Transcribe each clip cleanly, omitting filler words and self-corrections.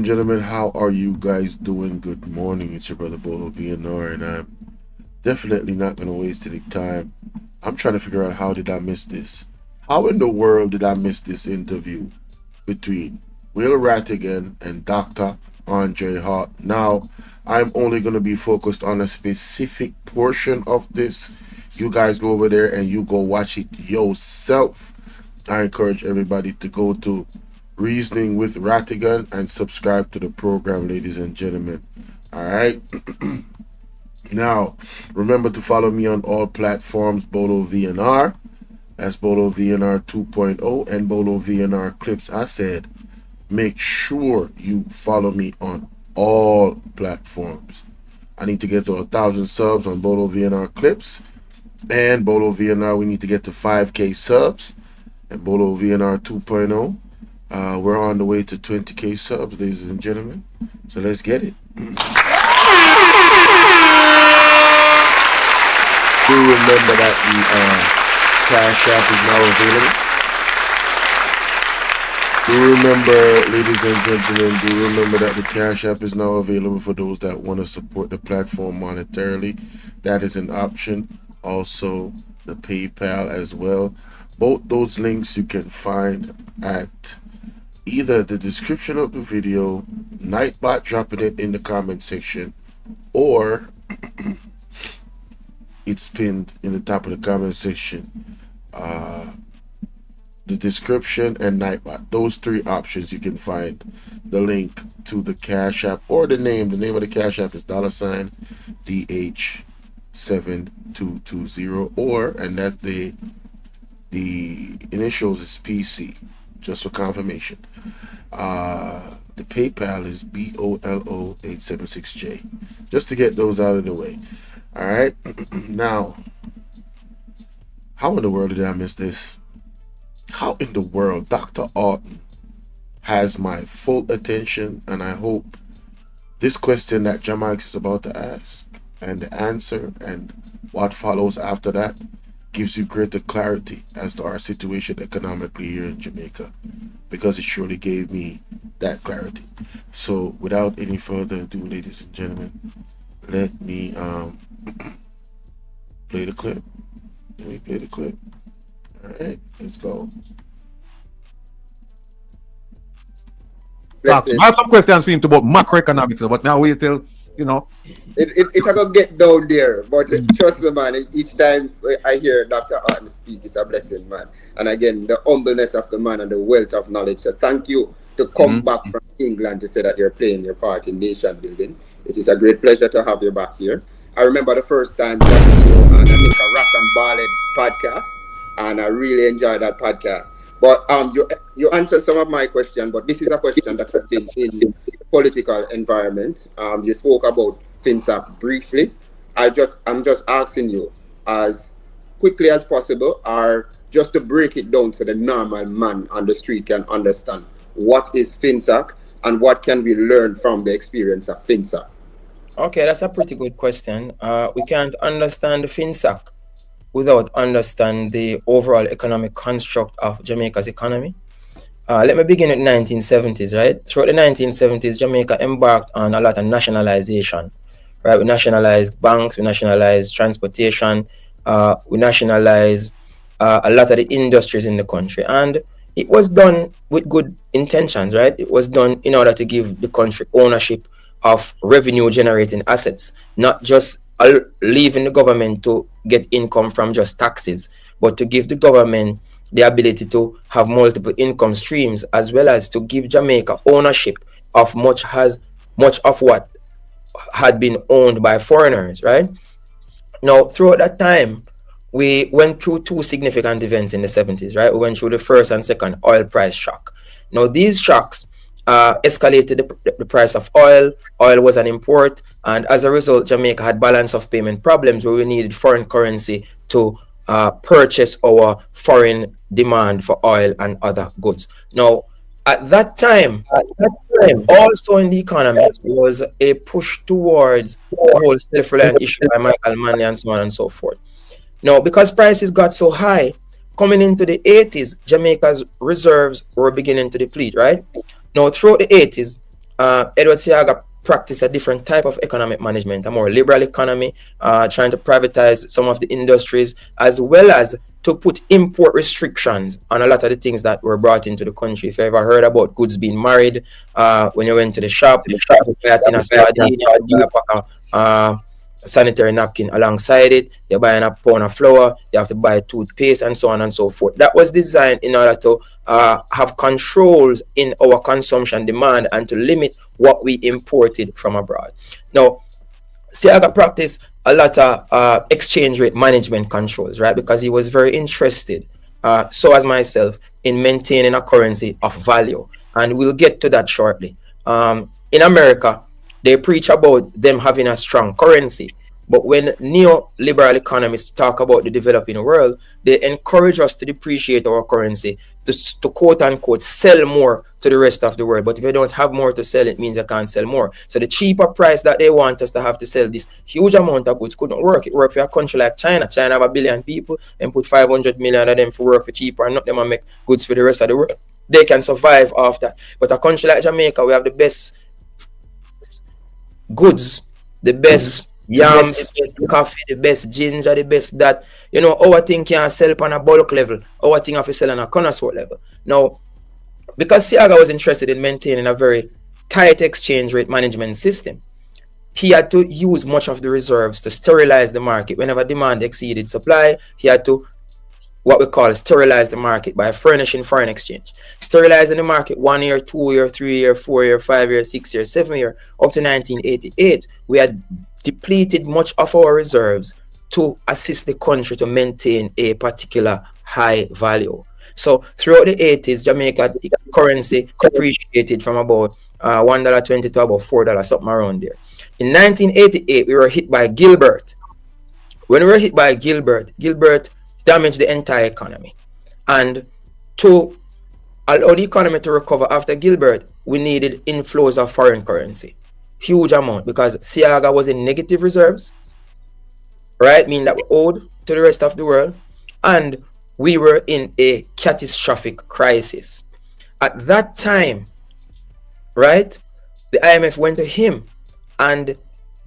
gentlemen, how are you guys doing? Good morning. It's your brother BOLO V&R, and I'm definitely not going to waste any time. I'm trying to figure out how did I miss this? How in the world did I miss this interview between Will Rattigan and Dr. Andre Hart? Now, I'm only going to be focused on a specific portion of this. You guys go over there and you go watch it yourself. I encourage everybody to go to Reasoning with Rattigan and subscribe to the program, ladies and gentlemen. All right. Now, remember to follow me on all platforms, BOLO V&R. That's BOLO V&R 2.0 and BOLO V&R Clips. I said, make sure you follow me on all platforms. I need to get to 1,000 subs on BOLO V&R Clips. And BOLO V&R, we need to get to 5K subs. And BOLO V&R 2.0. We're on the way to 20K subs, ladies and gentlemen. So let's get it. Do remember that the Cash App is now available. Do remember, ladies and gentlemen, do remember that the Cash App is now available for those that want to support the platform monetarily. That is an option. Also, the PayPal as well. Both those links you can find at either the description of the video, Nightbot dropping it in the comment section, or it's pinned in the top of the comment section. The description and Nightbot, those three options, you can find the link to the Cash App or the name. The name of the Cash App is $DH7220, or, and that the initials is PC, just for confirmation. The PayPal is BOLO876J, just to get those out of the way. All right. Now, how in the world did I miss this? How in the world? Dr. HAUGHTON has my full attention, and I hope this question that Jamix is about to ask and the answer and what follows after that gives you greater clarity as to our situation economically here in Jamaica, because it surely gave me that clarity. So without any further ado, ladies and gentlemen, let me play the clip. Let me play the clip. All right, let's go. I have some questions for him about macroeconomics, but now wait till, you know. It's gonna get down there, but trust me, man. Each time I hear Dr. Arden speak, it's a blessing, man. And again, the humbleness of the man and the wealth of knowledge. So thank you to come back from England to say that you're playing your part in nation building. It is a great pleasure to have you back here. I remember the first time that you on I think a Ras and Ballad podcast, and I really enjoyed that podcast. But you answered some of my question, but this is a question that has been in the political environment. You spoke about FINSAC briefly. I'm just asking you as quickly as possible, or just to break it down so the normal man on the street can understand what is FINSAC and what can we learn from the experience of FINSAC. Okay, that's a pretty good question. We can't understand the FINSAC without understanding the overall economic construct of Jamaica's economy. Let me begin with 1970s, right? Throughout the 1970s, Jamaica embarked on a lot of nationalization, right? We nationalized banks, we nationalized transportation, we nationalized a lot of the industries in the country. And it was done with good intentions, right? It was done in order to give the country ownership of revenue generating assets, not just leaving the government to get income from just taxes, but to give the government the ability to have multiple income streams, as well as to give Jamaica ownership of much of what had been owned by foreigners, right? Now, throughout that time, we went through two significant events in the 70s, right? We went through the first and second oil price shock. Now, these shocks escalated the price of oil. Oil was an import, and as a result, Jamaica had balance of payment problems where we needed foreign currency to purchase our foreign demand for oil and other goods. Now, at that time, also in the economy, was a push towards the whole self-reliant issue by Michael Manley and so on and so forth. Now, because prices got so high, coming into the 80s, Jamaica's reserves were beginning to deplete, right? Now, throughout the 80s, Edward Seaga practiced a different type of economic management, a more liberal economy, trying to privatize some of the industries, as well as to put import restrictions on a lot of the things that were brought into the country. If you ever heard about goods being married, when you went to the shop, you buy a tin of sardine, you buy a pack of sanitary napkin alongside it, you're buying a pound of flour, you have to buy toothpaste, and so on and so forth. That was designed in order to have controls in our consumption demand and to limit what we imported from abroad. Now, Siaga practiced a lot of exchange rate management controls, right? Because he was very interested, so as myself, in maintaining a currency of value. And we'll get to that shortly. In America, they preach about them having a strong currency. But when neoliberal economists talk about the developing world, they encourage us to depreciate our currency, to quote unquote sell more to the rest of the world. But if you don't have more to sell, it means you can't sell more. So the cheaper price that they want us to have to sell this huge amount of goods couldn't work. It worked for a country like China. China have 1 billion people and put 500 million of them for work for cheaper and not them and make goods for the rest of the world. They can survive off that. But a country like Jamaica, we have the best goods, the best yams, the best coffee, the best ginger, the best that. You know, our thing can sell on a bulk level. Our thing have to sell on a connoisseur level. Now, because Siaga was interested in maintaining a very tight exchange rate management system, he had to use much of the reserves to sterilize the market. Whenever demand exceeded supply, he had to what we call sterilize the market by furnishing foreign exchange. Sterilizing the market 1 year, 2 year, 3 year, 4 year, 5 year, 6 year, 7 year, up to 1988, we had depleted much of our reserves to assist the country to maintain a particular high value. So throughout the 80s, Jamaica currency appreciated from about $1.20 to about $4, something around there. In 1988, we were hit by Gilbert. When we were hit by Gilbert damaged the entire economy. And to allow the economy to recover after Gilbert, we needed inflows of foreign currency. Huge amount, because Siaga was in negative reserves, right? Meaning that we owed to the rest of the world. And we were in a catastrophic crisis. At that time, right, the IMF went to him and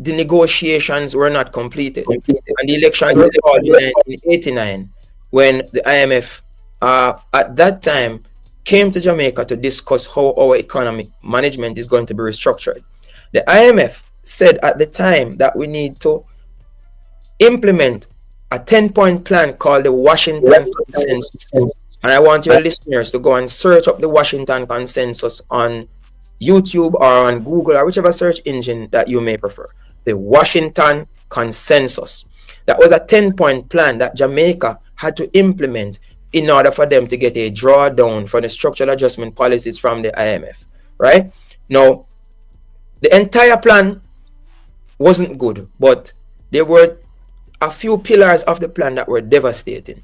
the negotiations were not completed. And the elections were called in 1989 when the IMF at that time came to Jamaica to discuss how our economic management is going to be restructured. The IMF said at the time that we need to implement a 10-point plan called the Washington Consensus. And I want your listeners to go and search up the Washington Consensus on YouTube or on Google or whichever search engine that you may prefer. The Washington Consensus. That was a 10-point plan that Jamaica had to implement in order for them to get a drawdown for the structural adjustment policies from the IMF, right? Now, the entire plan wasn't good, but there were a few pillars of the plan that were devastating.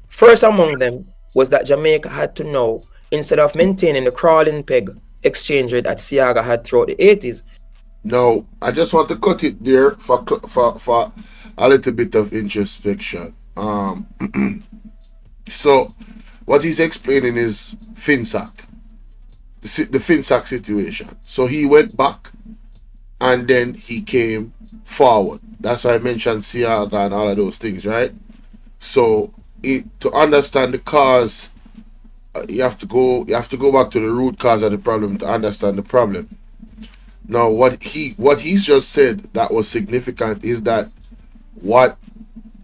First among them was that Jamaica had to know, instead of maintaining the crawling peg exchange rate that Siaga had throughout the 80s. No, I just want to cut it there for a little bit of introspection. So, what he's explaining is FINSAC, the FINSAC situation. So he went back, and then he came forward. That's why I mentioned Siaga and all of those things, right? So, to understand the cause, you have to go back to the root cause of the problem to understand the problem. Now, what he's just said that was significant is that what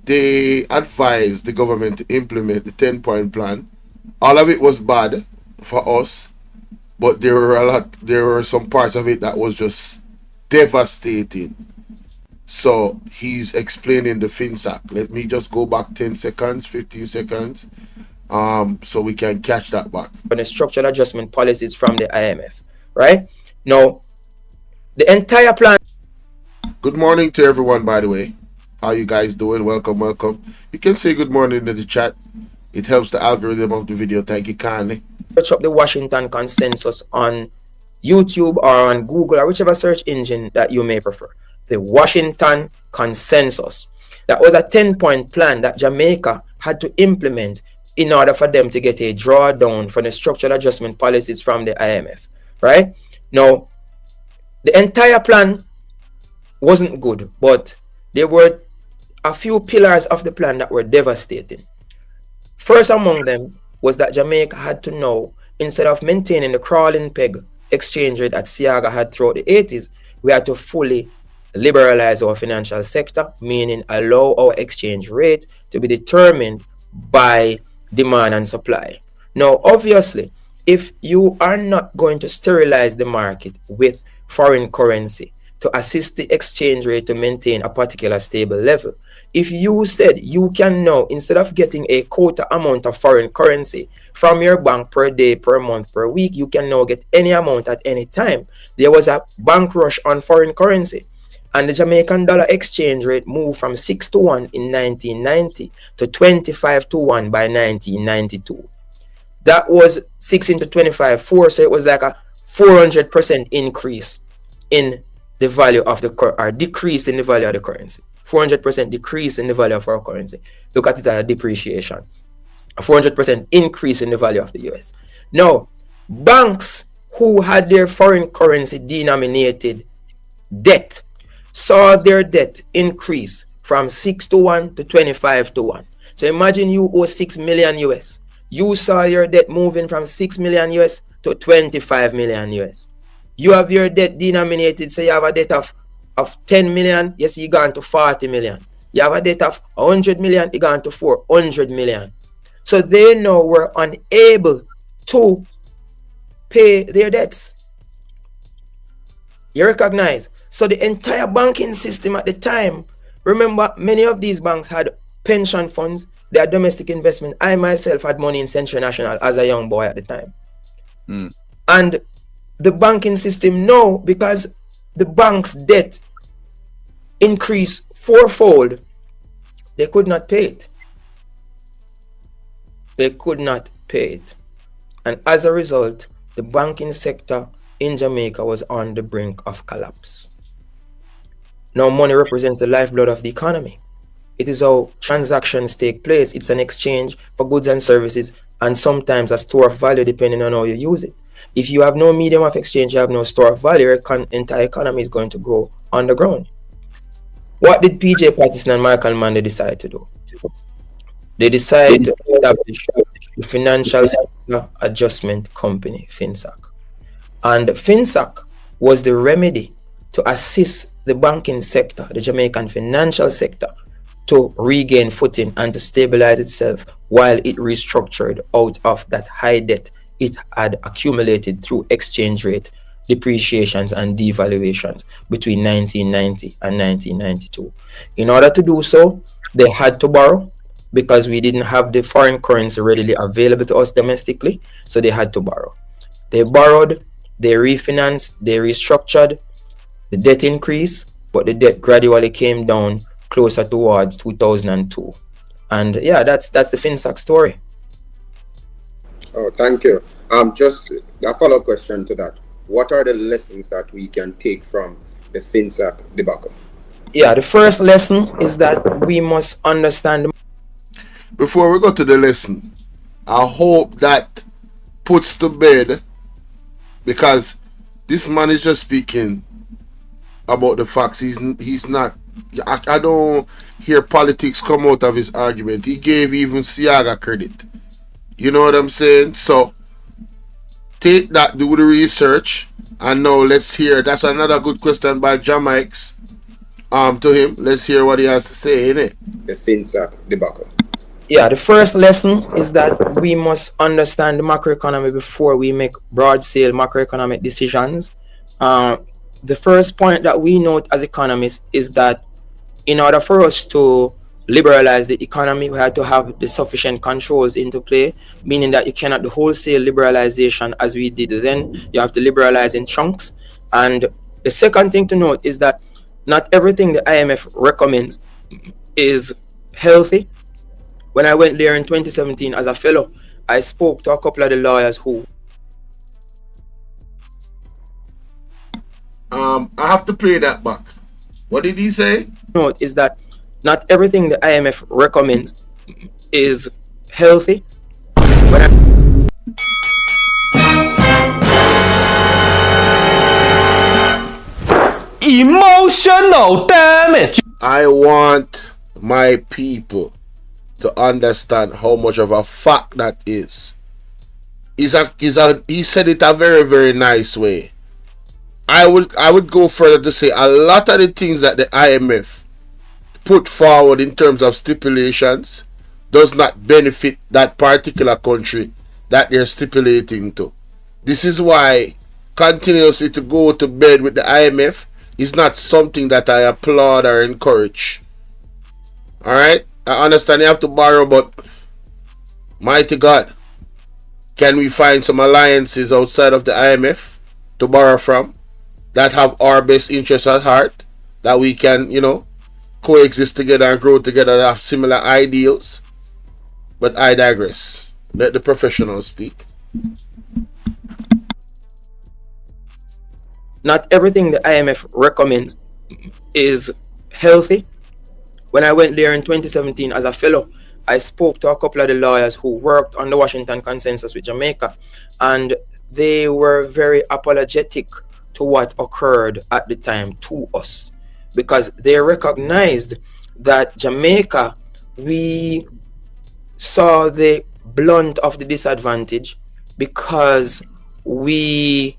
they advised the government to implement, the 10-point plan, all of it was bad for us, but there were some parts of it that was just devastating. So he's explaining the FINSAC. Let me just go back 10 seconds, 15 seconds, so we can catch that back. On the structural adjustment policies from the IMF, right? Now, the entire plan. Good morning to everyone, by the way. How you guys doing? Welcome. You can say good morning in the chat. It helps the algorithm of the video. Thank you kindly. Search up the Washington Consensus on YouTube or on Google or whichever search engine that you may prefer. The Washington Consensus. That was a 10-point plan that Jamaica had to implement in order for them to get a drawdown for the structural adjustment policies from the IMF, right? Now, The entire plan wasn't good, but there were a few pillars of the plan that were devastating. First among them was that Jamaica had to know, instead of maintaining the crawling peg exchange rate that Siaga had throughout the 80s, we had to fully liberalize our financial sector, meaning allow our exchange rate to be determined by demand and supply. Now, obviously, if you are not going to sterilize the market with foreign currency to assist the exchange rate to maintain a particular stable level, if you said you can now, instead of getting a quota amount of foreign currency from your bank per day, per month, per week, you can now get any amount at any time. There was a bank rush on foreign currency, and the Jamaican dollar exchange rate moved from 6 to 1 in 1990 to 25 to 1 by 1992. That was 6 into 25, 4, so it was like a 400% increase in the value of the or decrease in the value of the currency. 400% decrease in the value of our currency. Look at it as a depreciation. A 400% increase in the value of the US. Now, banks who had their foreign currency denominated debt saw their debt increase from 6 to 1 to 25 to 1. So imagine you owe 6 million US. You saw your debt moving from 6 million US to 25 million US. You have your debt denominated, say you have a debt of 10 million, yes, you gone to 40 million. You have a debt of 100 million, you gone to 400 million. So they now were unable to pay their debts. You recognize? So the entire banking system at the time, remember, many of these banks had pension funds, they had domestic investment. I myself had money in Central National as a young boy at the time. And the banking system now, because the bank's debt increased fourfold, they could not pay it. They could not pay it. And as a result, the banking sector in Jamaica was on the brink of collapse. Now, money represents the lifeblood of the economy. It is how transactions take place. It's an exchange for goods and services, and sometimes a store of value depending on how you use it. If you have no medium of exchange, you have no store of value, your entire economy is going to grow underground. What did PJ Patterson and Michael Manley decide to do? They decided to establish the Financial Sector Adjustment Company, FINSAC. And FINSAC was the remedy to assist the banking sector, the Jamaican financial sector, to regain footing and to stabilize itself while it restructured out of that high debt it had accumulated through exchange rate depreciations and devaluations between 1990 and 1992. In order to do so, they had to borrow because we didn't have the foreign currency readily available to us domestically, so they had to borrow. They borrowed, they refinanced, they restructured, the debt increased, but the debt gradually came down closer towards 2002. And yeah, that's the FinSac story. Oh, thank you. Just a follow-up question to that. What are the lessons that we can take from the FinSac debacle? Yeah, the first lesson is that we must understand. Before we go to the lesson, I hope that puts to bed, because this man is just speaking about the facts. He's not. I don't hear politics come out of his argument. He gave even Siaga credit. You know what I'm saying? So take that, do the research, and now let's hear. That's another good question by Jamaics. To him, let's hear what he has to say, innit? The FinSac debacle. Yeah, the first lesson is that we must understand the macroeconomy before we make broad-scale macroeconomic decisions. The first point that we note as economists is that in order for us to liberalize the economy, we had to have the sufficient controls into play, meaning that you cannot do wholesale liberalization as we did then. You have to liberalize in chunks. And the second thing to note is that not everything the IMF recommends is healthy. When I went there in 2017 as a fellow, I spoke to a couple of the lawyers who... I have to play that back. What did he say? Note is that not everything the IMF recommends is healthy. Emotional damage. I want my people to understand how much of a fact that is. He said it a very, very nice way. I would go further to say a lot of the things that the IMF put forward in terms of stipulations does not benefit that particular country that they're stipulating to. This is why continuously to go to bed with the IMF is not something that I applaud or encourage. Alright? I understand you have to borrow, but mighty God, can we find some alliances outside of the IMF to borrow from that have our best interests at heart, that we can, coexist together and grow together and have similar ideals? But I digress. Let the professionals speak. Not everything the IMF recommends is healthy. When I went there in 2017 as a fellow, I spoke to a couple of the lawyers who worked on the Washington Consensus with Jamaica, and they were very apologetic to what occurred at the time to us, because they recognized that Jamaica, we saw the blunt of the disadvantage because we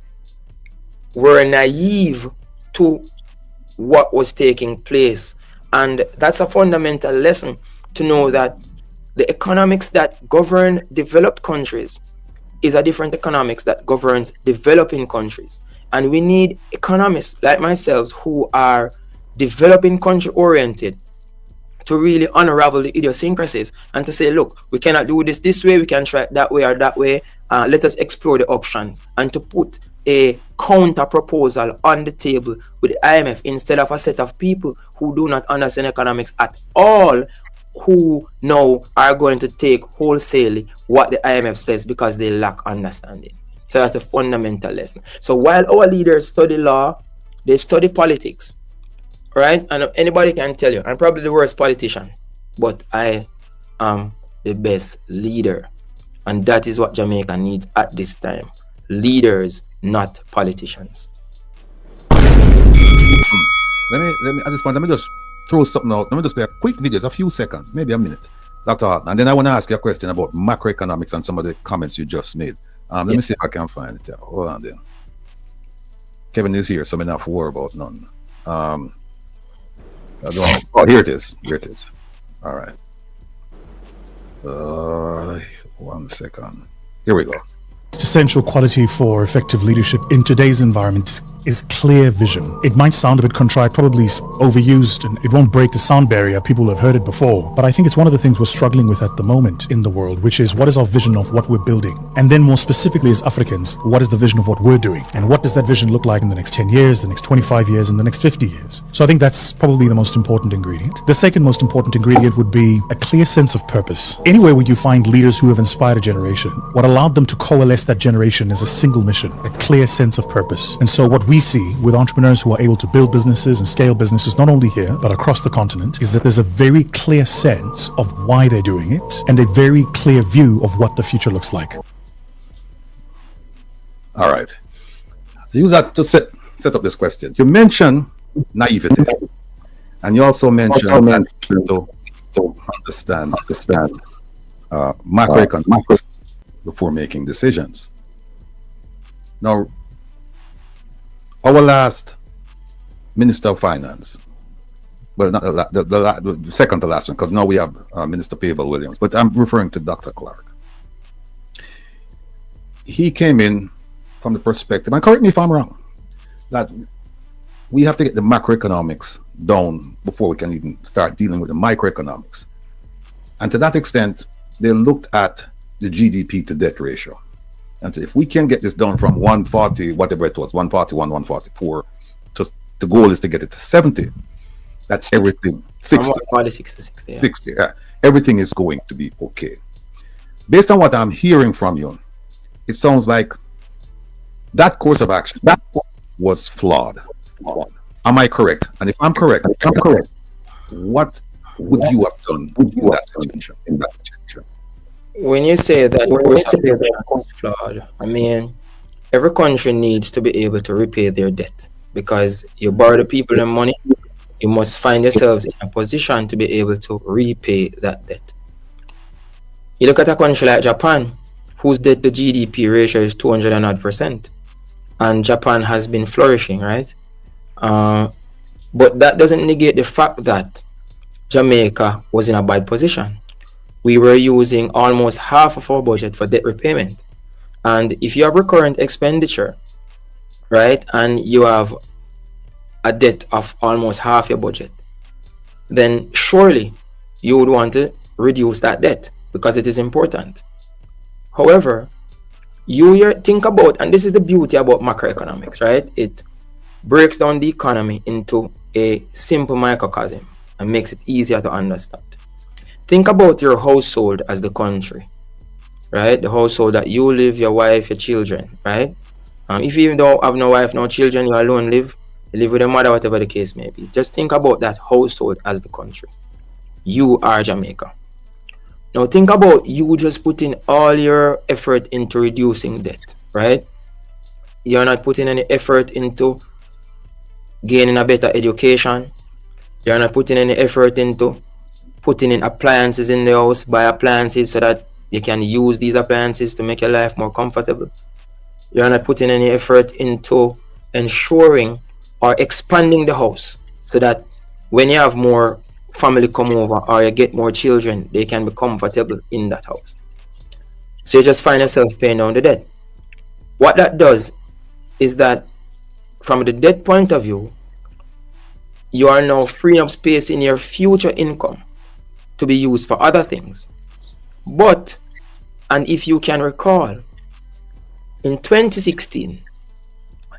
were naive to what was taking place. And that's a fundamental lesson, to know that the economics that govern developed countries is a different economics that governs developing countries. And we need economists like myself who are developing country oriented to really unravel the idiosyncrasies and to say, look, we cannot do this way, we can try it that way or that way. Let us explore the options, and to put a counter proposal on the table with the IMF instead of a set of people who do not understand economics at all, who now are going to take wholesale what the IMF says because they lack understanding. So that's a fundamental lesson. So while our leaders study law, they study politics, right? And anybody can tell you, I'm probably the worst politician, but I am the best leader. And that is what Jamaica needs at this time. Leaders, not politicians. Let me at this point, let me just throw something out. Let me just play a quick video, a few seconds, maybe a minute, Dr. Haughton. And then I want to ask you a question about macroeconomics and some of the comments you just made. Let me see if I can find it. Hold on then. Kevin is here, so I'm not worried about none. Here it is. Here it is. All right. 1 second. Here we go. Essential quality for effective leadership in today's environment is clear vision. It might sound a bit contrite, probably overused, and it won't break the sound barrier. People have heard it before. But I think it's one of the things we're struggling with at the moment in the world, which is, what is our vision of what we're building? And then more specifically as Africans, what is the vision of what we're doing? And what does that vision look like in the next 10 years, the next 25 years, and the next 50 years? So I think that's probably the most important ingredient. The second most important ingredient would be a clear sense of purpose. Anywhere where you find leaders who have inspired a generation, what allowed them to coalesce that generation is a single mission, a clear sense of purpose. And so what we see with entrepreneurs who are able to build businesses and scale businesses, not only here, but across the continent, is that there's a very clear sense of why they're doing it and a very clear view of what the future looks like. All right. Use that to set up this question. You mentioned naivety, and you also mentioned to understand macroeconomics before making decisions. Now, our last Minister of Finance, well, not the second to last one, because now we have Minister Pavel Williams, but I'm referring to Dr. Clark. He came in from the perspective, and correct me if I'm wrong, that we have to get the macroeconomics down before we can even start dealing with the microeconomics. And to that extent, they looked at the GDP to debt ratio. And so if we can get this down from 140, whatever it was, 141, 144, just the goal is to get it to 70. That's 60. Everything. 60. 60, yeah. 60. Everything is going to be okay. Based on what I'm hearing from you, it sounds like that course of action was flawed. Am I correct? And if I'm correct, what would you have done in that situation? When you say that it's flawed, I mean, every country needs to be able to repay their debt. because you borrow the people the money, you must find yourselves in a position to be able to repay that debt. You look at a country like Japan, whose debt to GDP ratio is 200 and odd percent, and Japan has been flourishing, right? But that doesn't negate the fact that Jamaica was in a bad position. We were using almost half of our budget for debt repayment. And if you have recurrent expenditure, right, and you have a debt of almost half your budget, then surely you would want to reduce that debt because it is important. However, you think about, and this is the beauty about macroeconomics, right? It breaks down the economy into a simple microcosm and makes it easier to understand. Think about your household as the country, right? The household that you live, your wife, your children, right? If you don't have no wife, no children, you alone live, you live with your mother, whatever the case may be. Just think about that household as the country. You are Jamaica. Now think about you just putting all your effort into reducing debt, right? You're not putting any effort into gaining a better education. You're not putting any effort into putting in appliances in the house, buy appliances so that you can use these appliances to make your life more comfortable. You're not putting any effort into ensuring or expanding the house so that when you have more family come over or you get more children, they can be comfortable in that house. So you just find yourself paying down the debt. What that does is that from the debt point of view, you are now freeing up space in your future income to be used for other things. But, and if you can recall, in 2016,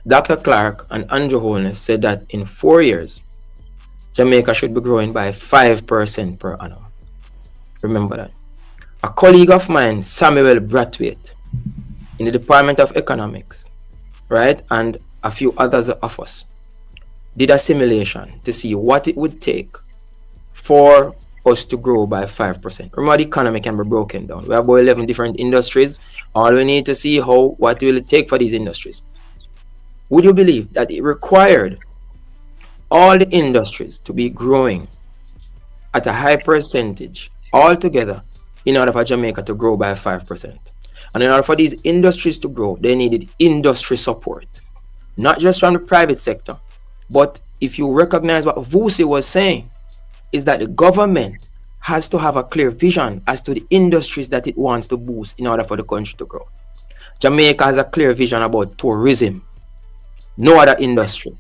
Dr. Clark and Andrew Holness said that in 4 years, Jamaica should be growing by 5% per annum. Remember that. A colleague of mine, Samuel Brathwaite, in the Department of Economics, right, and a few others of us, did a simulation to see what it would take for us to grow by 5%. Remember, the economy can be broken down. We have about 11 different industries. All we need to see what will it take for these industries. Would you believe that it required all the industries to be growing at a high percentage altogether in order for Jamaica to grow by 5%? And in order for these industries to grow, they needed industry support, not just from the private sector, but if you recognize what Vusi was saying, is that the government has to have a clear vision as to the industries that it wants to boost in order for the country to grow. Jamaica has a clear vision about tourism, no other industry.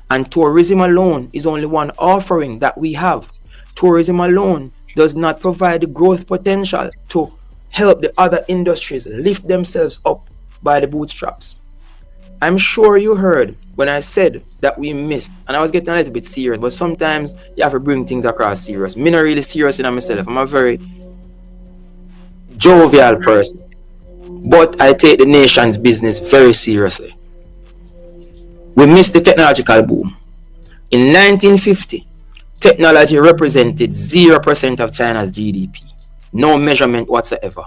And tourism alone is only one offering that we have. Tourism alone does not provide the growth potential to help the other industries lift themselves up by the bootstraps. I'm sure you heard when I said that we missed, and I was getting a little bit serious, but sometimes you have to bring things across serious. Me not really serious in myself. I'm a very jovial person, but I take the nation's business very seriously. We missed the technological boom. In 1950, technology represented 0% of China's GDP. No measurement whatsoever.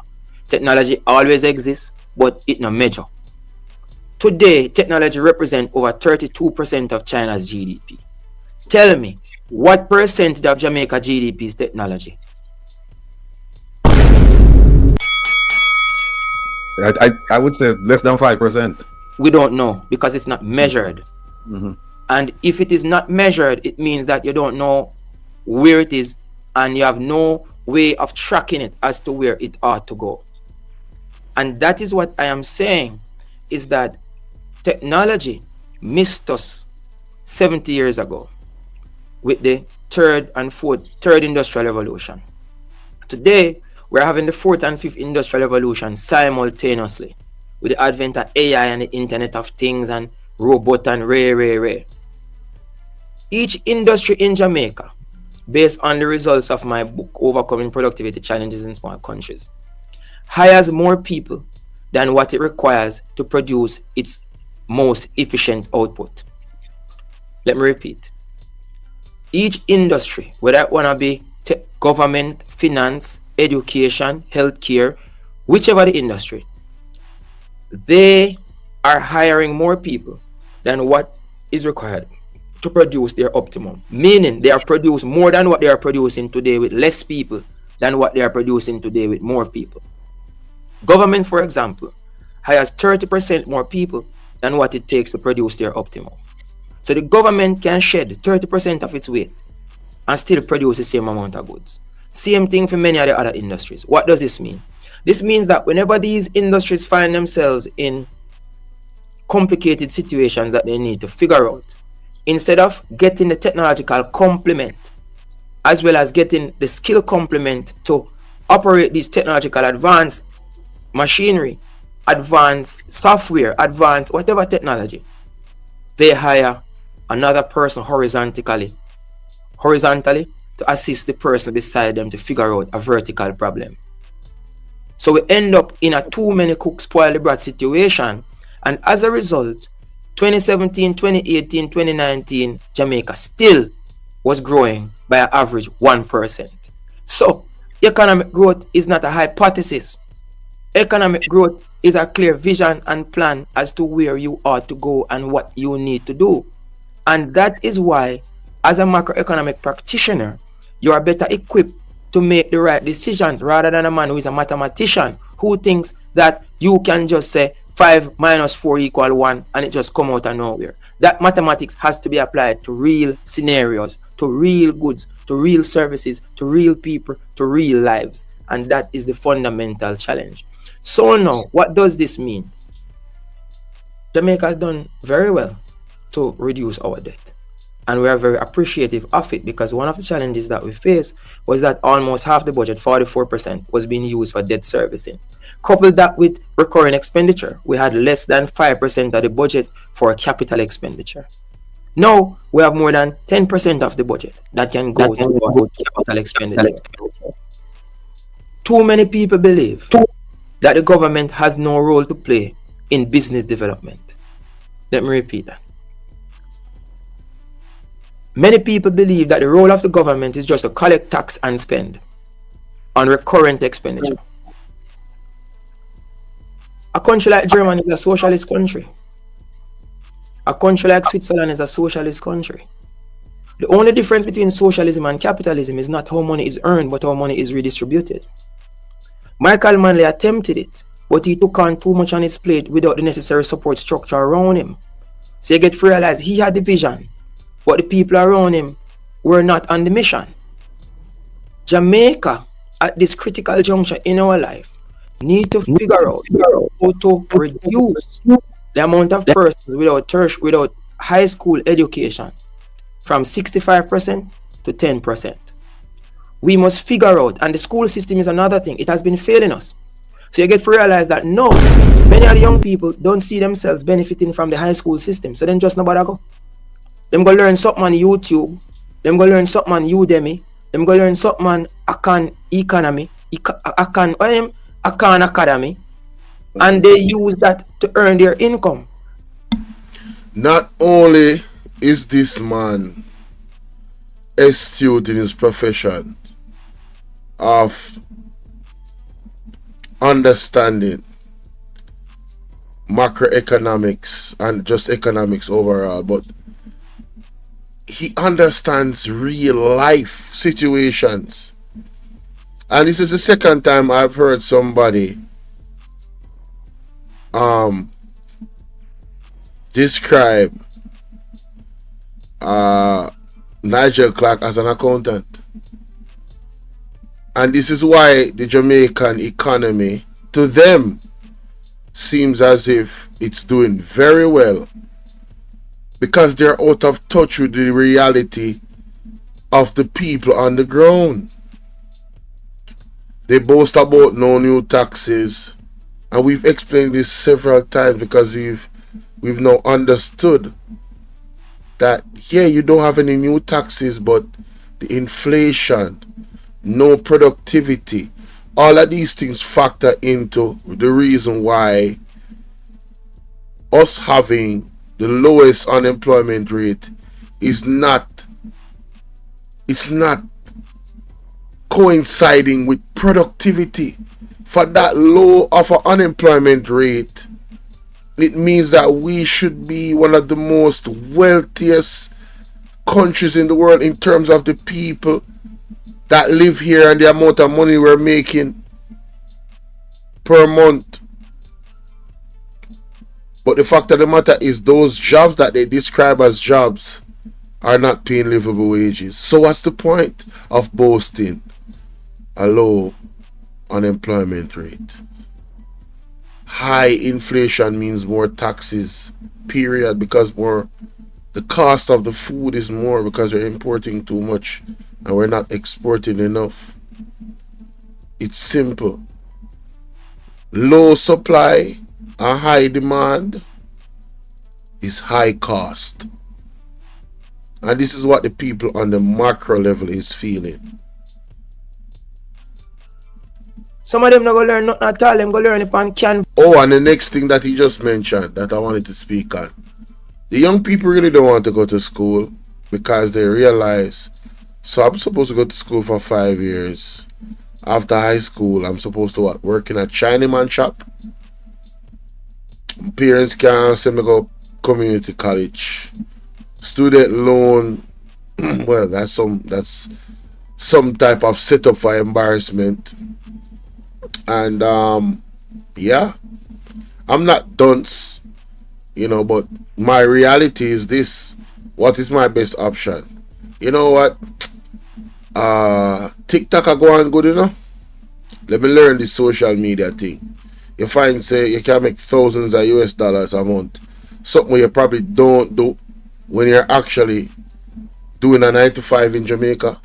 Technology always exists, but it no measure. Today, technology represents over 32% of China's GDP. Tell me, what percentage of Jamaica GDP is technology? I would say less than 5%. We don't know because it's not measured. Mm-hmm. And if it is not measured, it means that you don't know where it is and you have no way of tracking it as to where it ought to go. And that is what I am saying, is that technology missed us 70 years ago with the third industrial revolution. Today, we're having the fourth and fifth industrial revolution simultaneously with the advent of AI and the Internet of Things and robot and ray. Each industry in Jamaica, based on the results of my book, Overcoming Productivity Challenges in Small Countries, hires more people than what it requires to produce its most efficient output. Let me repeat. Each industry, whether it want to be government, finance, education, healthcare, whichever the industry, they are hiring more people than what is required to produce their optimum, meaning they are producing more than what they are producing today with less people than what they are producing today with more people. Government, for example, hires 30% more people than what it takes to produce their optimum. So the government can shed 30% of its weight and still produce the same amount of goods. Same thing for many of the other industries. What does this mean? This means that whenever these industries find themselves in complicated situations that they need to figure out, instead of getting the technological complement as well as getting the skill complement to operate these technological advanced machinery, advanced software, advanced whatever technology, they hire another person horizontally to assist the person beside them to figure out a vertical problem. So we end up in a too many cooks spoil the broth situation, and as a result, 2017, 2018, 2019, Jamaica still was growing by an average 1%. So economic growth is not a hypothesis. Economic growth is a clear vision and plan as to where you ought to go and what you need to do. And that is why, as a macroeconomic practitioner, you are better equipped to make the right decisions rather than a man who is a mathematician who thinks that you can just say 5 minus 4 equal 1 and it just come out of nowhere. That mathematics has to be applied to real scenarios, to real goods, to real services, to real people, to real lives. And that is the fundamental challenge. So now, what does this mean? Jamaica has done very well to reduce our debt. And we are very appreciative of it, because one of the challenges that we faced was that almost half the budget, 44%, was being used for debt servicing. Couple that with recurring expenditure, we had less than 5% of the budget for capital expenditure. Now we have more than 10% of the budget that can go to capital expenditure. Too many people believe that the government has no role to play in business development. Let me repeat that. Many people believe that the role of the government is just to collect tax and spend on recurrent expenditure. A country like Germany is a socialist country. A country like Switzerland is a socialist country. The only difference between socialism and capitalism is not how money is earned, but how money is redistributed. Michael Manley attempted it, but he took on too much on his plate without the necessary support structure around him. So you get to realize he had the vision, but the people around him were not on the mission. Jamaica, at this critical juncture in our life, need to figure out how to reduce the amount of persons without high school education from 65% to 10%. We must figure out, and the school system is another thing, it has been failing us. So you get to realize that no, many of the young people don't see themselves benefiting from the high school system, so then just nobody go. Them go learn something on YouTube, them go learn something on Udemy, them go learn something on Akan Academy, and they use that to earn their income. Not only is this man astute in his profession of understanding macroeconomics and just economics overall, but he understands real life situations. And this is the second time I've heard somebody describe Nigel Clark as an accountant. And this is why the Jamaican economy, to them, seems as if it's doing very well, because they're out of touch with the reality of the people on the ground. They boast about no new taxes, and we've explained this several times because we've now understood that, yeah, you don't have any new taxes, but the inflation, no productivity, all of these things factor into the reason why us having the lowest unemployment rate is not coinciding with productivity. For that low of an unemployment rate, it means that we should be one of the most wealthiest countries in the world in terms of the people that live here and the amount of money we're making per month. But the fact of the matter is, those jobs that they describe as jobs are not paying livable wages. So what's the point of boasting a low unemployment rate? High inflation means more taxes, period, because the cost of the food is more because we're importing too much and we're not exporting enough. It's simple. Low supply and high demand is high cost. And this is what the people on the macro level is feeling. Some of them not go learn nothing at all. Them go learn upon can. Oh, and the next thing that he just mentioned that I wanted to speak on. The young people really don't want to go to school because they realize, so I'm supposed to go to school for 5 years. After high school, I'm supposed to work in a Chinaman shop. Parents can't send me go community college. Student loan, well, that's some type of setup for embarrassment. And yeah, I'm not dunce, but my reality is this. What is my best option? You know what? TikTok are going good enough. Let me learn this social media thing. You find, say, you can make thousands of US dollars a month. Something you probably don't do when you're actually doing a 9 to 5 in Jamaica.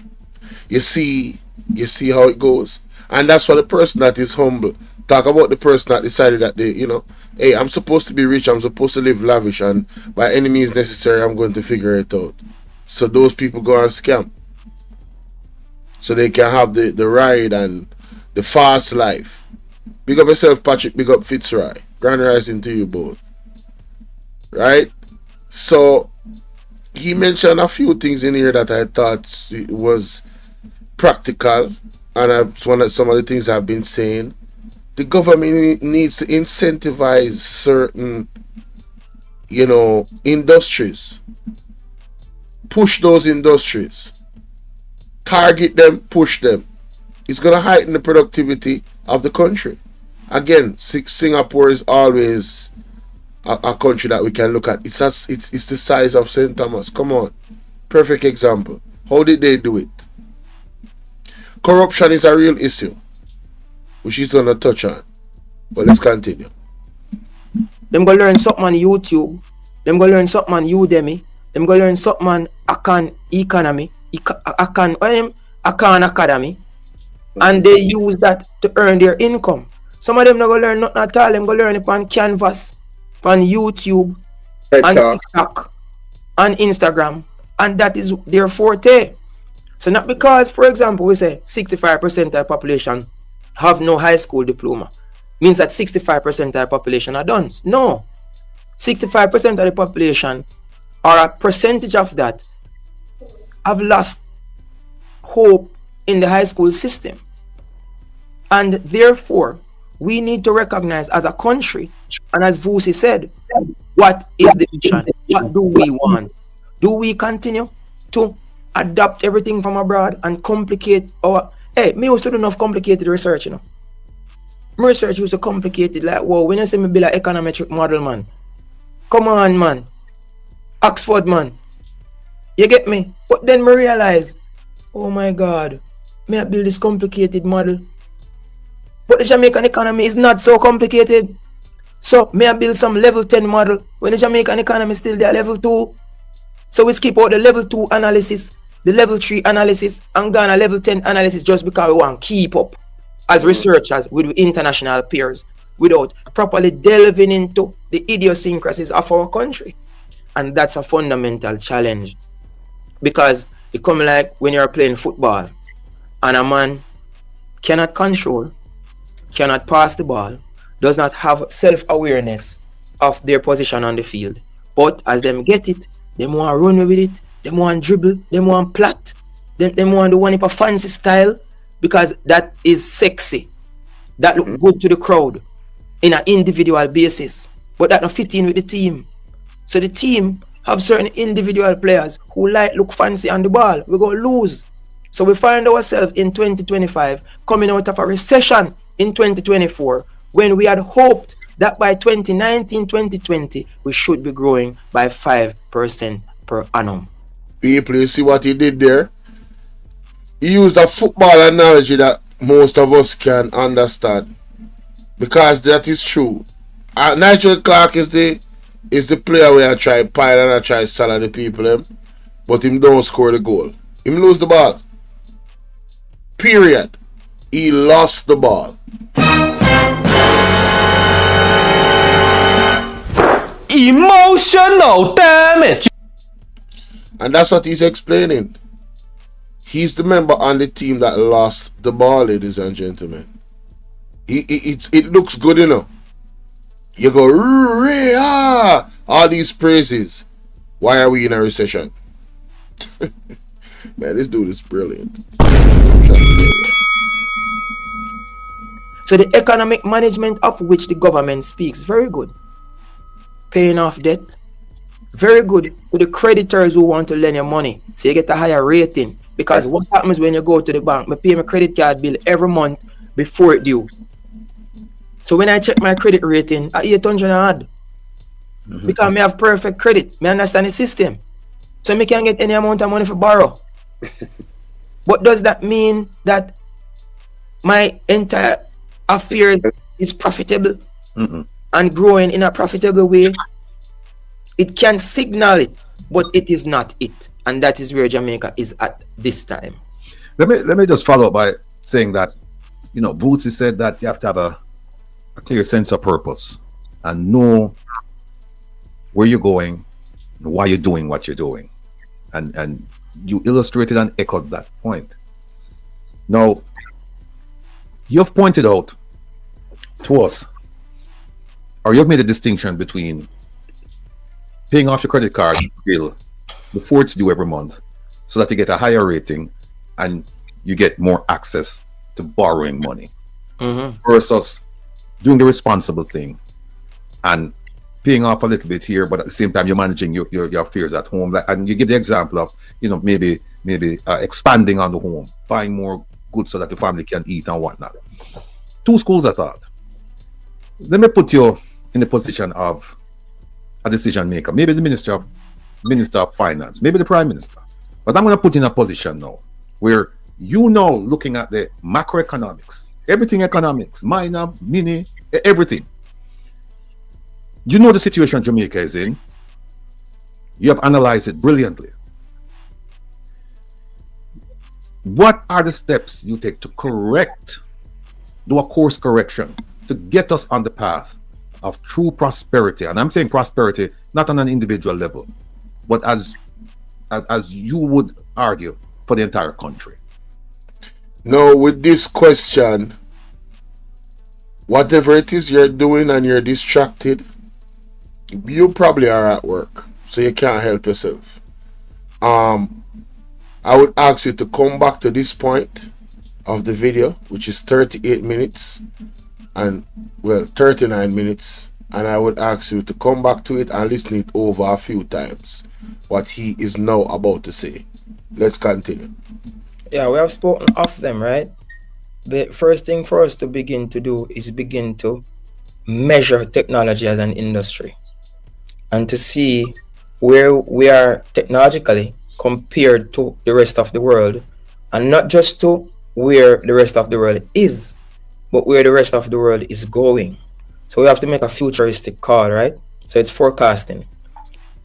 You see how it goes. And that's for the person that is humble. Talk about the person that decided that they, hey, I'm supposed to be rich, I'm supposed to live lavish, and by any means necessary, I'm going to figure it out. So those people go and scam. So they can have the ride and the fast life. Big up yourself, Patrick. Big up Fitzroy. Grand rising to you both. Right? So he mentioned a few things in here that I thought was practical, and some of the things I've been saying. The government needs to incentivize certain, industries. Push those industries. Target them, push them. It's going to heighten the productivity of the country. Again, Singapore is always a country that we can look at. It's the size of St. Thomas. Come on. Perfect example. How did they do it? Corruption is a real issue, which is going to touch on. But let's continue. Them go learn something on YouTube. Them go learn something on Udemy. Them go learn something on Akan Economy. Akan Academy. And they use that to earn their income. Some of them not go learn nothing at all. Them go learn it on Canvas, on YouTube, on TikTok, on Instagram. And that is their forte. So not because, for example, we say 65% of the population have no high school diploma. Means that 65% of the population are dunce. No. 65% of the population, or a percentage of that, have lost hope in the high school system. And therefore, we need to recognize as a country, and as Vusi said, what is the mission? What do we want? Do we continue to adopt everything from abroad and complicate our... Hey, me used to do enough complicated research, My research used to complicate it like, whoa, when you say me build an econometric model, man. Come on, man. Oxford, man. You get me? But then me realize, oh my God, may I build this complicated model? But the Jamaican economy is not so complicated. So may I build some level 10 model when the Jamaican economy is still there level 2? So we skip out the level 2 analysis, the level 3 analysis, and go on a level 10 analysis just because we want to keep up as researchers with international peers without properly delving into the idiosyncrasies of our country. And that's a fundamental challenge, because it comes like when you're playing football and a man cannot control, cannot pass the ball, does not have self-awareness of their position on the field. But as them get it, they want to run with it, they want to dribble, they want to plot, they want to do one of a fancy style because that is sexy. That look good to the crowd in an individual basis. but that not fit in with the team. So the team have certain individual players who like look fancy on the ball. We go lose. So we find ourselves in 2025 coming out of a recession in 2024 when we had hoped that by 2019, 2020, we should be growing by 5% per annum. People, you see what he did there? He used a football analogy that most of us can understand. Because that is true. Nigel Clark is the player where I try pile and I try salad the people but him don't score the goal. Him lose the ball. Period. He lost the ball. Emotional damage. And that's what he's explaining. He's the member on the team that lost the ball, ladies and gentlemen. It looks good, you know. You go, all these praises. Why are we in a recession? Man, this dude is brilliant. So the economic management of which the government speaks, very good. Paying off debt, very good to the creditors who want to lend you money. So you get a higher rating. Because what happens when you go to the bank? I pay my credit card bill every month before it due. So when I check my credit rating, I 800 odd. Because I have perfect credit. I understand the system. So I can get any amount of money for borrow. But does that mean that my entire affairs is profitable and growing in a profitable way? It can signal it, but it is not it. And that is where Jamaica is at this time. Let me just follow up by saying that, Bootsy said that you have to have a clear sense of purpose and know where you're going and why you're doing what you're doing. And you illustrated and echoed that point. Now, you've pointed out to us, or you've made a distinction between paying off your credit card bill before it's due every month so that you get a higher rating and you get more access to borrowing money versus doing the responsible thing and paying off a little bit here, but at the same time you're managing your affairs at home. And you give the example of maybe expanding on the home, buying more goods so that the family can eat and whatnot. Two schools of thought. Let me put you in the position of a decision maker, maybe the Minister of Finance, maybe the Prime Minister. But I'm going to put you in a position now where looking at the macroeconomics, everything economics, minor, mini, everything. You know the situation Jamaica is in. You have analyzed it brilliantly. What are the steps you take to do a course correction to get us on the path of true prosperity? And I'm saying prosperity not on an individual level, but as you would argue, for the entire country. Now, with this question, whatever it is you're doing and you're distracted, you probably are at work, so you can't help yourself. I would ask you to come back to this point of the video, which is 38 minutes and 39 minutes, and I would ask you to come back to it and listen it over a few times, what he is now about to say. Let's continue. Yeah, we have spoken of them, right? The first thing for us to begin to do is begin to measure technology as an industry and to see where we are technologically compared to the rest of the world, and not just to where the rest of the world is, but where the rest of the world is going. So we have to make a futuristic call, right? So it's forecasting.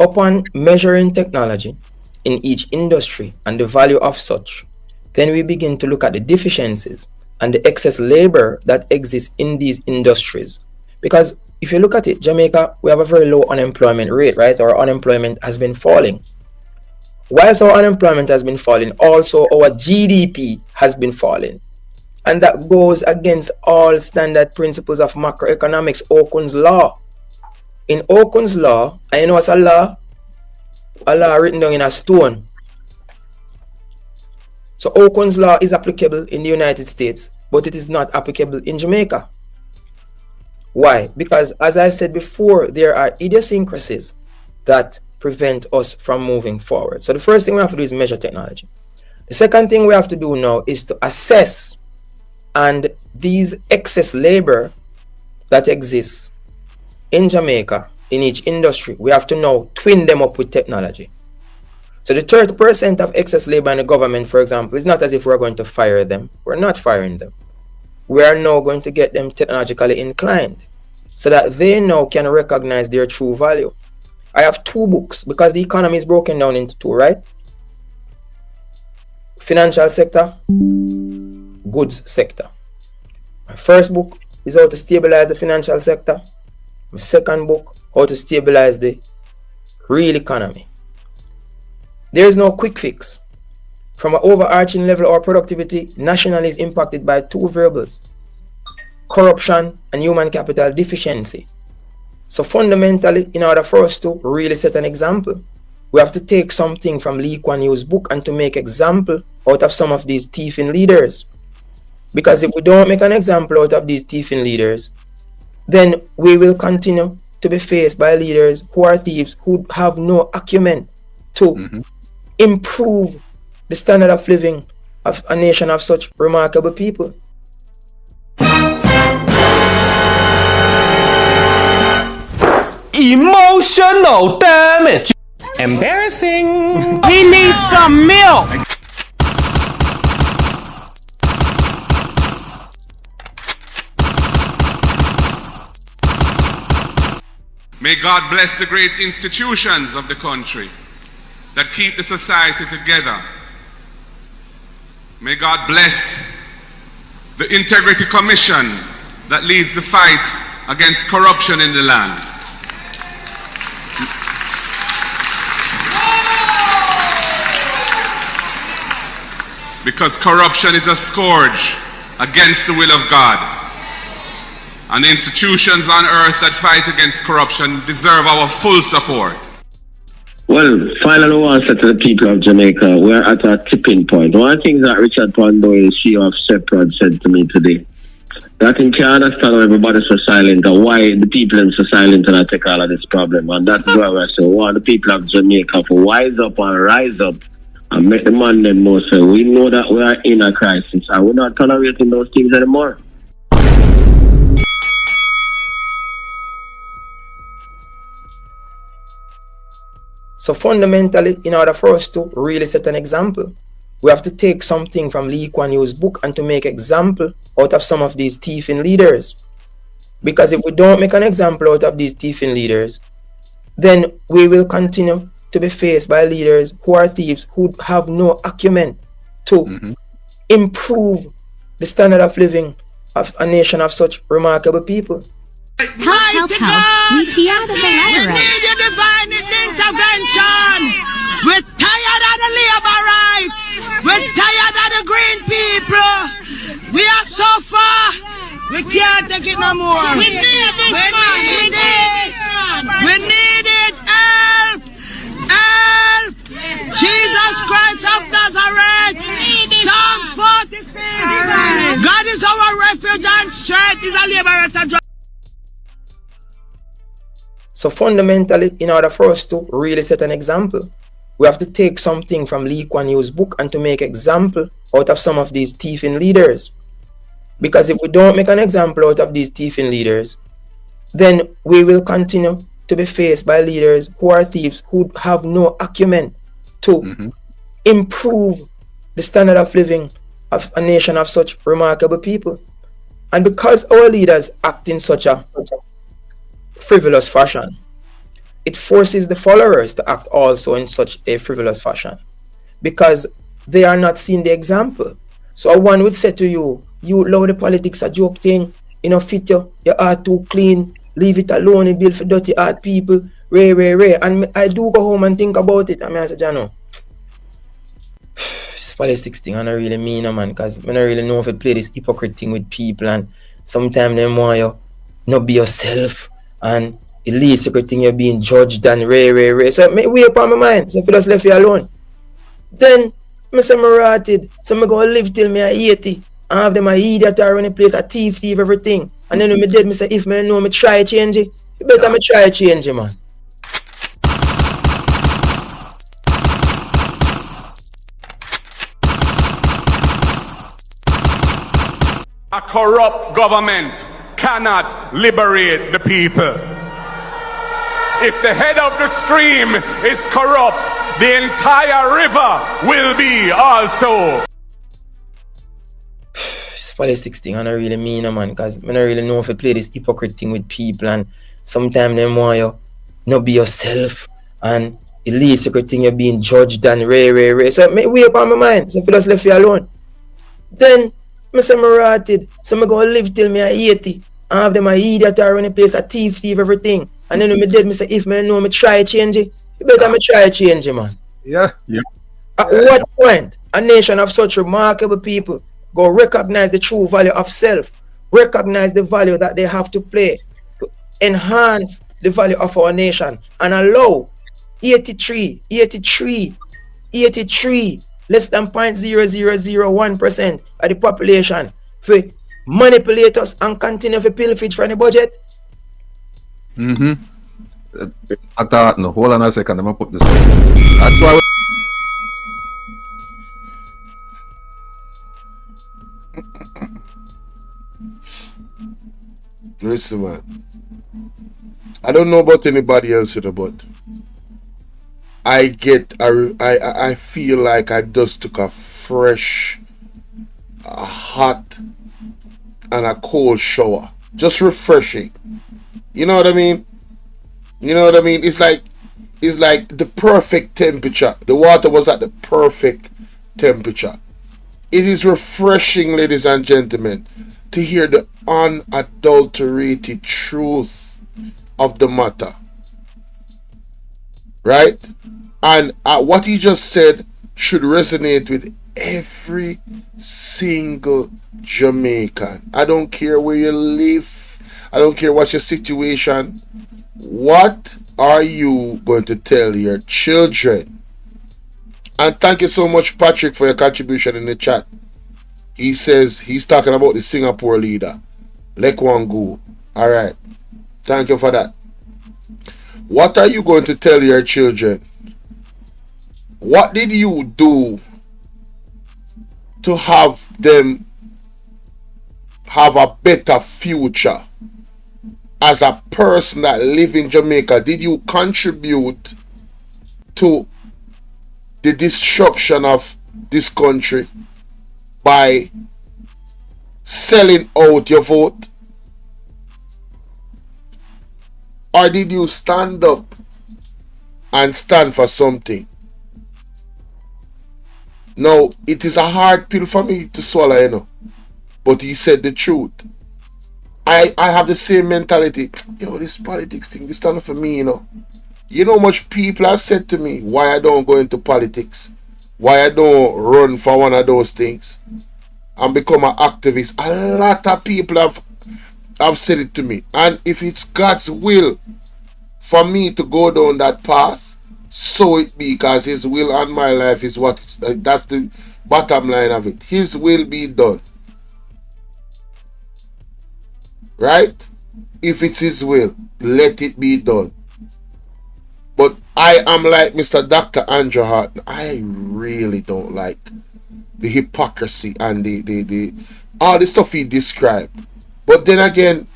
Upon measuring technology in each industry and the value of such, then we begin to look at the deficiencies and the excess labor that exists in these industries. Because if you look at it, Jamaica, we have a very low unemployment rate, right? Our unemployment has been falling. Whilst our unemployment has been falling, also our GDP has been falling. And that goes against all standard principles of macroeconomics, Okun's law. In Okun's law, and you know what's a law? A law written down in a stone. So Okun's law is applicable in the United States, but it is not applicable in Jamaica. Why? Because as I said before, there are idiosyncrasies that prevent us from moving forward. So the first thing we have to do is measure technology. The second thing we have to do now is to assess, and these excess labor that exists in Jamaica in each industry, we have to now twin them up with technology. So the 30% of excess labor in the government, for example, is not as if we're going to fire them. We're not firing them. We are now going to get them technologically inclined so that they now can recognize their true value. I have 2 books because the economy is broken down into 2, right? Financial sector, goods sector. My first book is how to stabilize the financial sector. My second book, how to stabilize the real economy. There is no quick fix. From an overarching level, our productivity nationally is impacted by 2 variables: corruption and human capital deficiency. So fundamentally, in order for us to really set an example, we have to take something from Lee Kuan Yew's book and to make example out of some of these thieving leaders. Because if we don't make an example out of these thieving leaders, then we will continue to be faced by leaders who are thieves, who have no acumen to improve the standard of living of a nation of such remarkable people. Emotional damage. Embarrassing. He needs some milk. May God bless the great institutions of the country that keep the society together. May God bless the Integrity Commission that leads the fight against corruption in the land. Because corruption is a scourge against the will of God. And the institutions on earth that fight against corruption deserve our full support. Well, finally, I want to say to the people of Jamaica, we're at a tipping point. One of the things that Richard Pandoy, CEO of Shepherd, said to me today, that he can't understand why everybody's so silent and why the people are so silent and I take all of this problem. And that's why we're saying, we want the people of Jamaica to wise up and rise up and make the man them know. So we know that we are in a crisis and we're not tolerating those things anymore. So fundamentally, in order for us to really set an example, we have to take something from Lee Kuan Yew's book and to make example out of some of these thieving leaders. Because if we don't make an example out of these thieving leaders, then we will continue to be faced by leaders who are thieves, who have no acumen to improve the standard of living of a nation of such remarkable people. Help. We key out the ladder. We need your divine intervention. We're tired of the labor rights. We're tired of the green people. We are so far. We can't take it no more. We need this. We need this. We need it. Help. Help. Jesus Christ of Nazareth. Psalm 46. God is our refuge and strength. Is a liberator. So fundamentally, in order for us to really set an example, we have to take something from Lee Kuan Yew's book and to make example out of some of these thieving leaders. Because if we don't make an example out of these thieving leaders, then we will continue to be faced by leaders who are thieves, who have no acumen to improve the standard of living of a nation of such remarkable people. And because our leaders act in such a frivolous fashion, it forces the followers to act also in such a frivolous fashion because they are not seeing the example. So one would say to you, you love the politics a joke thing, you know, fit your heart too clean, leave it alone, you build for dirty heart people, ray. And I do go home and think about it. I mean, I say, Jano, this politics thing, I don't really mean, man, because I don't really know if I play this hypocrite thing with people and sometimes they want you not be yourself. And the least secret thing you're being judged and ray. So me way up on my mind. So if you just left you alone. Then I say me rotted. So I go live till me 80. And have them a idiot to run the place, a thief, everything. And then when me dead, me say, if me know me try change it, you better me try change it, man. A corrupt government cannot liberate the people. If the head of the stream is corrupt, the entire river will be also. This politics thing, I don't really mean, man, because I don't really know if I play this hypocrite thing with people, and sometimes they want you not be yourself, and the least secret thing you're being judged and ray. So me way up on my mind, so if you just left you alone. Then I say me rotted, so I go live till me 80 and have them a idiot or run a place, a thief everything. And then when me dead, me say, if me know me try change it, you better me try change it, man. Yeah. At what point a nation of such remarkable people go recognize the true value of self, recognize the value that they have to play to enhance the value of our nation, and allow 83, less than 0.0001% of the population for manipulate us and continue to pilferage from the budget? I thought, no, hold on a second, I'm going to put this in. That's why Listen, man. I don't know about anybody else, but I feel like I just took a fresh, a hot, and a cold shower. Just refreshing. You know what I mean? It's like the perfect temperature. The water was at the perfect temperature. It is refreshing, ladies and gentlemen, to hear the unadulterated truth of the matter. Right? And what he just said should resonate with every single Jamaican. I don't care where you live. I don't care what's your situation. What are you going to tell your children? And thank you so much, Patrick, for your contribution in the chat. He says he's talking about the Singapore leader, Lekwangu. All right. Thank you for that. What are you going to tell your children? What did you do to have them have a better future? As a person that live in Jamaica, did you contribute to the destruction of this country by selling out your vote? Or did you stand up and stand for something? Now, it is a hard pill for me to swallow, you know. But he said the truth. I have the same mentality. Yo, this politics thing, this not for me, you know. You know how much people have said to me why I don't go into politics, why I don't run for one of those things and become an activist. A lot of people have said it to me. And if it's God's will for me to go down that path, so it be, because his will on my life is what that's the bottom line of it. His will be done. Right? If it's his will, let it be done. But I am like Mr. Dr. Andrew Hart. I really don't like the hypocrisy and the all the stuff he described. But then again,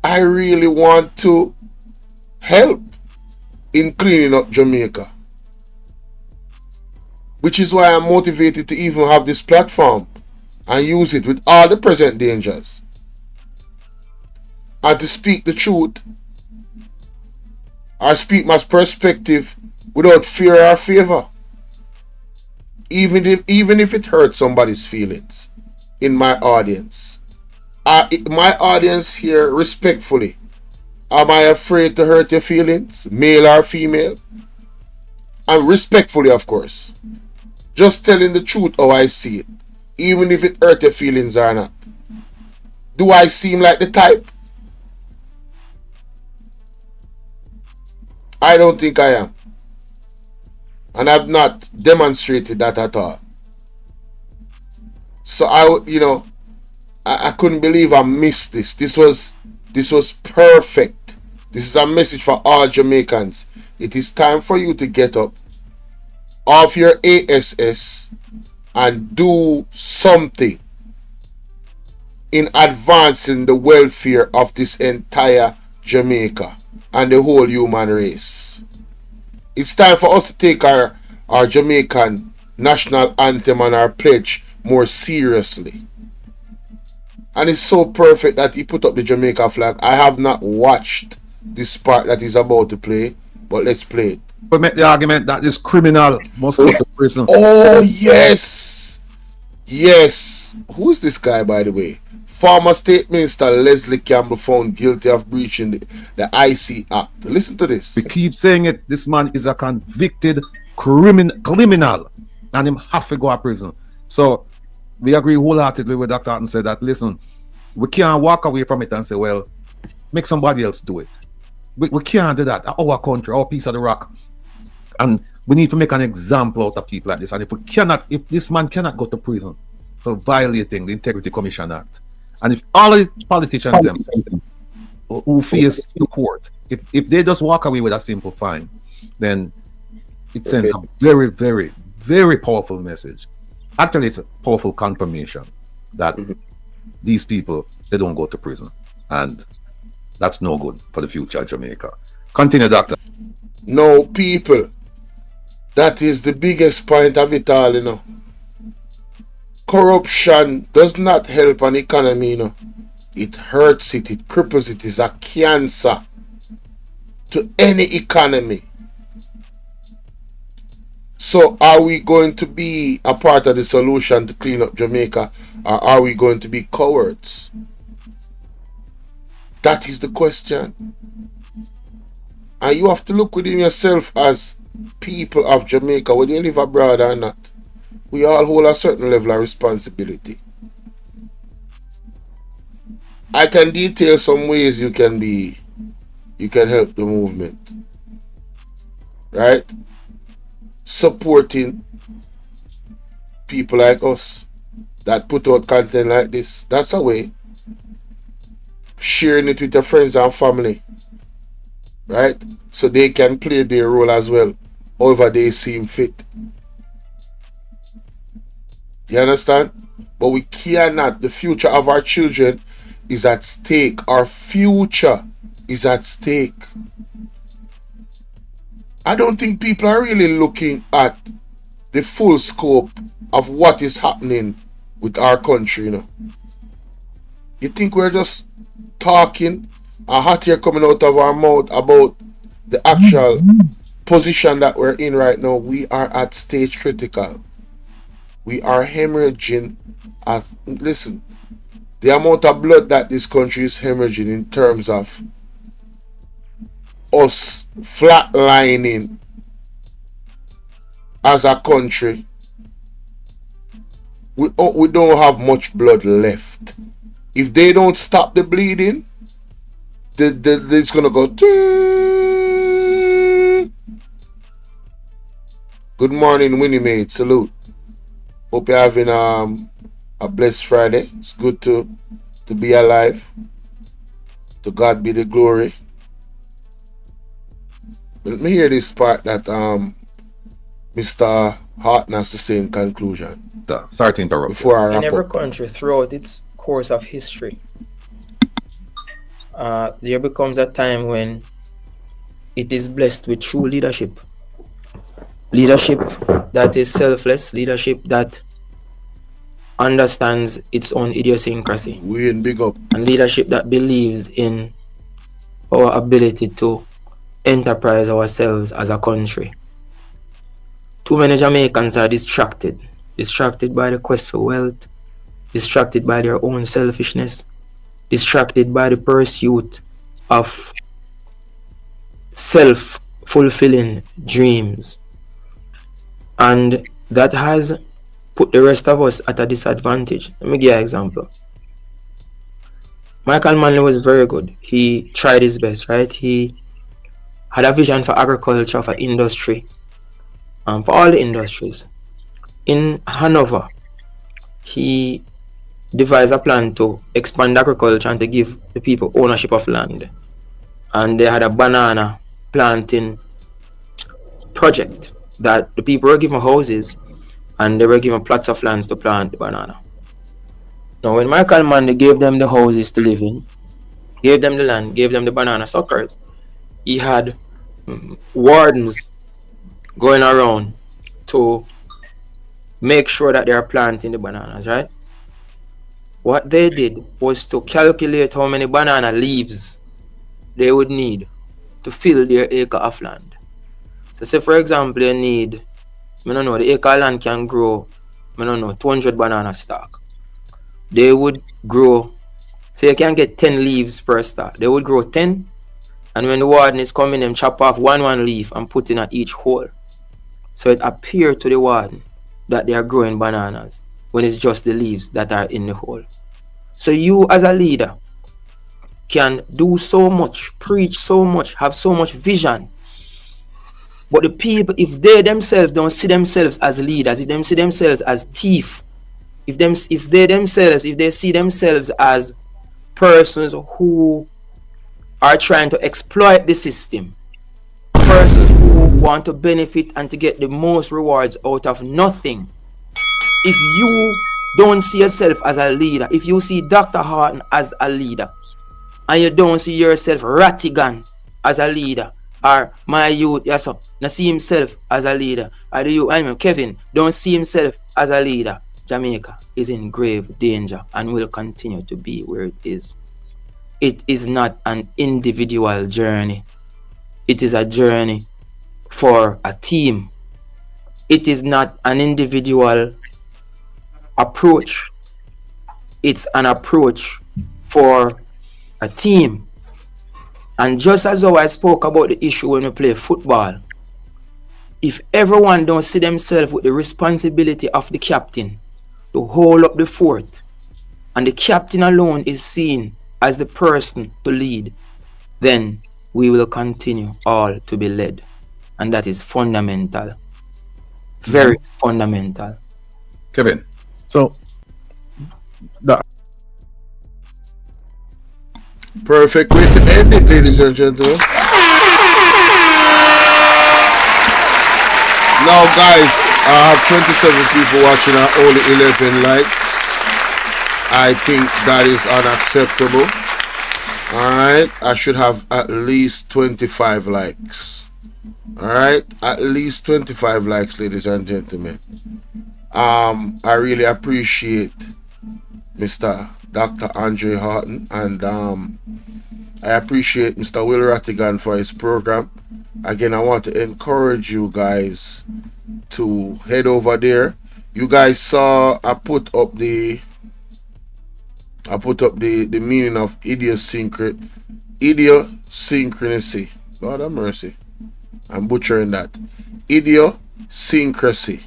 I really want to help in cleaning up Jamaica, which is why I'm motivated to even have this platform and use it with all the present dangers, and to speak the truth or speak my perspective without fear or favor, even if it hurts somebody's feelings in my audience. My audience here, respectfully, am I afraid to hurt your feelings, male or female? And respectfully, of course. Just telling the truth how I see it, even if it hurt your feelings or not. Do I seem like the type? I don't think I am. And I've not demonstrated that at all. So I couldn't believe I missed this. This was perfect. This is a message for all Jamaicans. It is time for you to get up off your ASS and do something in advancing the welfare of this entire Jamaica and the whole human race. It's time for us to take our Jamaican national anthem and our pledge more seriously. And it's so perfect that he put up the Jamaica flag. I have not watched this part that he's about to play, but let's play it. But make the argument that this criminal must go to prison. Oh, yes. Yes. Who is this guy, by the way? Former State Minister Leslie Campbell found guilty of breaching the IC Act. Listen to this. We keep saying it. This man is a convicted criminal, and him have to go to prison. So we agree wholeheartedly with Dr. Houghton said that, listen, we can't walk away from it and say, well, make somebody else do it. We can't do that. Our country, our piece of the rock. And we need to make an example out of people like this. And if this man cannot go to prison for violating the Integrity Commission Act, and if all the politicians who face the court, if they just walk away with a simple fine, then it sends a very, very, very powerful message. Actually, it's a powerful confirmation that these people, they don't go to prison. And that's no good for the future of Jamaica. Continue, Doctor. No, people. That is the biggest point of it all, you know. Corruption does not help an economy, you know. It hurts it, it cripples it. It's a cancer to any economy. So are we going to be a part of the solution to clean up Jamaica, or are we going to be cowards? That is the question. And you have to look within yourself as people of Jamaica, whether you live abroad or not. We all hold a certain level of responsibility. I can detail some ways you can help the movement. Right? Supporting people like us that put out content like this. That's a way. Sharing it with your friends and family. Right? So they can play their role as well, however they seem fit. You understand? But we cannot. The future of our children is at stake. Our future is at stake. I don't think people are really looking at the full scope of what is happening with our country, you know. You think we're just talking a hot air coming out of our mouth about the actual position that we're in right now? We are at stage critical. We are hemorrhaging. Listen, the amount of blood that this country is hemorrhaging in terms of us flatlining as a country, we don't have much blood left. If they don't stop the bleeding, it's gonna go. Good morning, Winnie mate. Salute. Hope you're having a blessed Friday. It's good to be alive. To God be the glory. But let me hear this part that Mr. Houghton has to say in conclusion. Sorry to interrupt. Before I wrap In every up. country throughout its course of history, there becomes a time when it is blessed with true leadership. Leadership that is selfless, leadership that understands its own idiosyncrasy. We in big up. And leadership that believes in our ability to enterprise ourselves as a country. Too many Jamaicans are distracted by the quest for wealth, distracted by their own selfishness, distracted by the pursuit of self-fulfilling dreams. And that has put the rest of us at a disadvantage. Let me give you an example. Michael Manley was very good. He tried his best, right? He had a vision for agriculture, for industry, for all the industries. In Hanover, he devised a plan to expand agriculture and to give the people ownership of land. And they had a banana planting project that the people were given houses and they were given plots of lands to plant the banana. Now, when Michael Manley gave them the houses to live in, gave them the land, gave them the banana suckers, he had wardens going around to make sure that they are planting the bananas, right? What they did was to calculate how many banana leaves they would need to fill their acre of land. So say for example you need, I don't know, the acre of land can grow, I don't know, 200 banana stalk. They would grow, so you can get 10 leaves per stalk. They would grow 10, and when the warden is coming, them chop off one leaf and put in at each hole. So it appears to the warden that they are growing bananas when it's just the leaves that are in the hole. So you as a leader can do so much, preach so much, have so much vision. But the people, if they themselves don't see themselves as leaders, if they see themselves as thief, if they see themselves as persons who are trying to exploit the system, persons who want to benefit and to get the most rewards out of nothing. If you don't see yourself as a leader, if you see Dr. HAUGHTON as a leader, and you don't see yourself Rattigan as a leader, or my youth, yes, sir, not see himself as a leader, or the youth, I mean Kevin, don't see himself as a leader, Jamaica is in grave danger and will continue to be where it is. It is not an individual journey. It is a journey for a team. It is not an individual approach. It's an approach for a team. And just as though I spoke about the issue when we play football, if everyone don't see themselves with the responsibility of the captain to hold up the fort, and the captain alone is seen as the person to lead, then we will continue all to be led. And that is fundamental. Very fundamental. Kevin. So, Perfect way to end it, ladies and gentlemen. Now, guys, I have 27 people watching at only 11 likes. I think that is unacceptable. Alright, I should have at least 25 likes. Alright, at least 25 likes, ladies and gentlemen. I really appreciate Mr. Dr. Andre HAUGHTON, and I appreciate Mr. Will Rattigan for his program. Again, I want to encourage you guys to head over there. You guys saw I put up the meaning of idiosyncrasy. Lord have mercy, I'm butchering that. Idiosyncrasy.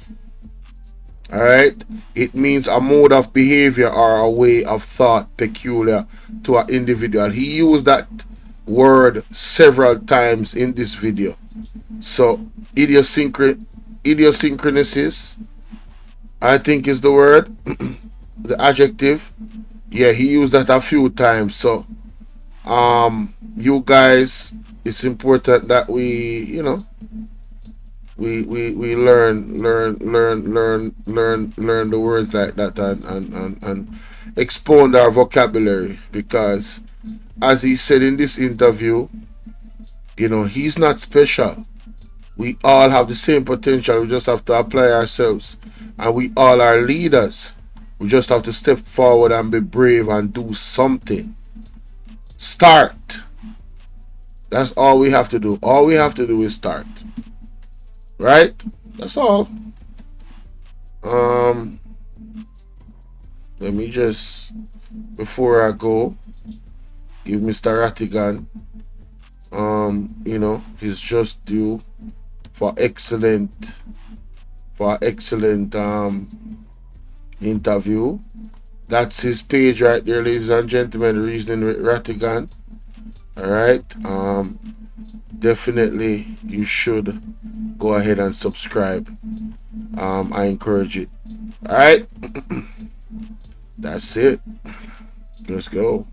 Alright, it means a mode of behavior or a way of thought peculiar to an individual. He used that word several times in this video. So idiosyncrasies, I think is the word, the adjective. Yeah, he used that a few times. So you guys, it's important that we, you know, we learn the words like that and expand our vocabulary, because as he said in this interview, you know, he's not special. We all have the same potential. We just have to apply ourselves, and we all are leaders. We just have to step forward and be brave and do something. Start. That's all we have to do. All we have to do is start. Right? That's all. Let me just, before I go, give Mr. Rattigan you know, his just due for excellent interview. That's his page right there, ladies and gentlemen, Reasoning with Rattigan. Alright. Definitely you should go ahead and subscribe. I encourage it. Alright. That's it. Let's go.